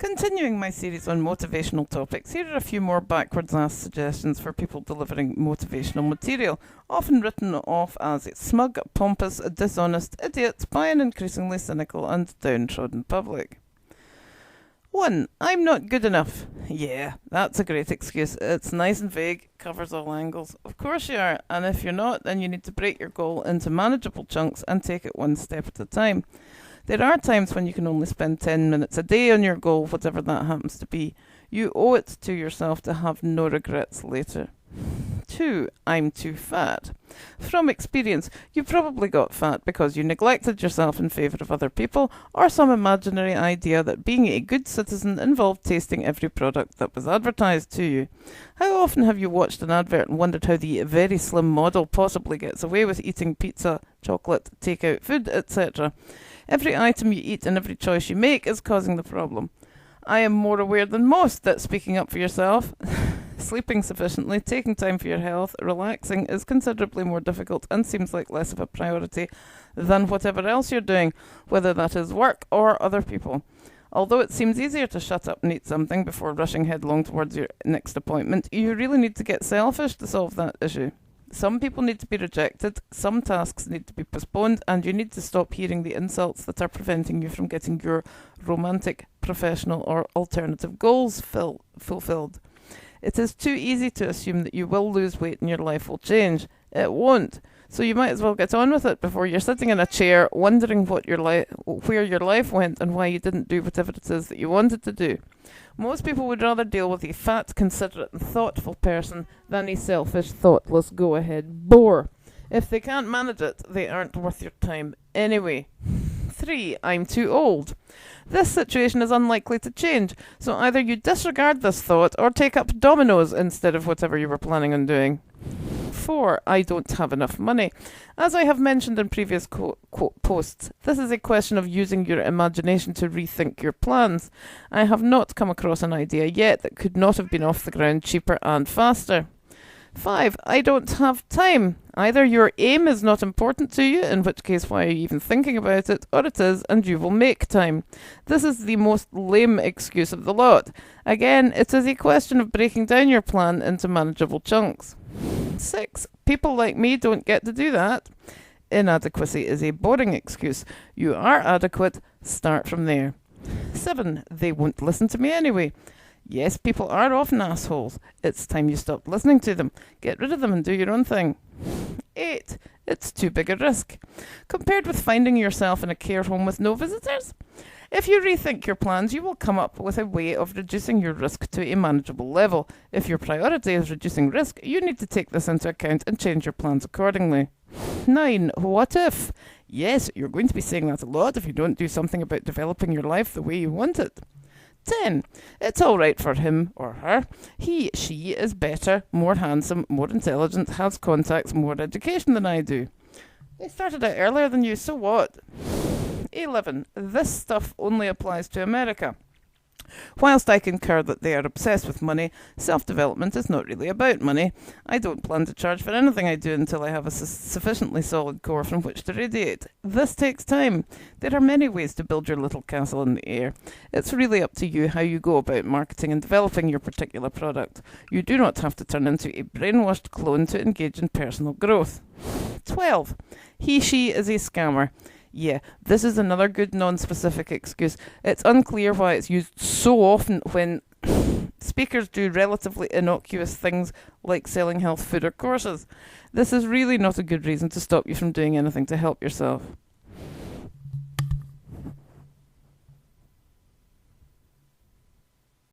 Continuing my series on motivational topics, here are a few more backwards ass suggestions for people delivering motivational material, often written off as smug, pompous, dishonest idiots by an increasingly cynical and downtrodden public. 1. I'm not good enough. Yeah, that's a great excuse. It's nice and vague, covers all angles. Of course you are, and if you're not, then you need to break your goal into manageable chunks and take it one step at a time. There are times when you can only spend 10 minutes a day on your goal, whatever that happens to be. You owe it to yourself to have no regrets later. 2. I'm too fat. From experience, you probably got fat because you neglected yourself in favour of other people, or some imaginary idea that being a good citizen involved tasting every product that was advertised to you. How often have you watched an advert and wondered how the very slim model possibly gets away with eating pizza, chocolate, takeout food, etc.? Every item you eat and every choice you make is causing the problem. I am more aware than most that speaking up for yourself, sleeping sufficiently, taking time for your health, relaxing is considerably more difficult and seems like less of a priority than whatever else you're doing, whether that is work or other people. Although it seems easier to shut up and eat something before rushing headlong towards your next appointment, you really need to get selfish to solve that issue. Some people need to be rejected, some tasks need to be postponed, and you need to stop hearing the insults that are preventing you from getting your romantic, professional, or alternative goals fulfilled. It is too easy to assume that you will lose weight and your life will change. It won't. So you might as well get on with it before you're sitting in a chair wondering where your life went and why you didn't do whatever it is that you wanted to do. Most people would rather deal with a fat, considerate and thoughtful person than a selfish, thoughtless, go-ahead bore. If they can't manage it, they aren't worth your time anyway. 3. I'm too old. This situation is unlikely to change, so either you disregard this thought or take up dominoes instead of whatever you were planning on doing. 4. I don't have enough money. As I have mentioned in previous posts, this is a question of using your imagination to rethink your plans. I have not come across an idea yet that could not have been off the ground cheaper and faster. 5. I don't have time. Either your aim is not important to you, in which case why are you even thinking about it, or it is, and you will make time. This is the most lame excuse of the lot. Again, it is a question of breaking down your plan into manageable chunks. 6. People like me don't get to do that. Inadequacy is a boring excuse. You are adequate. Start from there. 7. They won't listen to me anyway. Yes, people are often assholes. It's time you stopped listening to them. Get rid of them and do your own thing. 8. It's too big a risk. Compared with finding yourself in a care home with no visitors? If you rethink your plans, you will come up with a way of reducing your risk to a manageable level. If your priority is reducing risk, you need to take this into account and change your plans accordingly. 9. What if? Yes, you're going to be saying that a lot if you don't do something about developing your life the way you want it. 10. It's all right for him or her. She is better, more handsome, more intelligent, has contacts, more education than I do. They started out earlier than you, so what? 11. This stuff only applies to America. Whilst I concur that they are obsessed with money, self-development is not really about money. I don't plan to charge for anything I do until I have a sufficiently solid core from which to radiate. This takes time. There are many ways to build your little castle in the air. It's really up to you how you go about marketing and developing your particular product. You do not have to turn into a brainwashed clone to engage in personal growth. 12. She is a scammer. Yeah, this is another good non-specific excuse. It's unclear why it's used so often when speakers do relatively innocuous things like selling health food or courses. This is really not a good reason to stop you from doing anything to help yourself.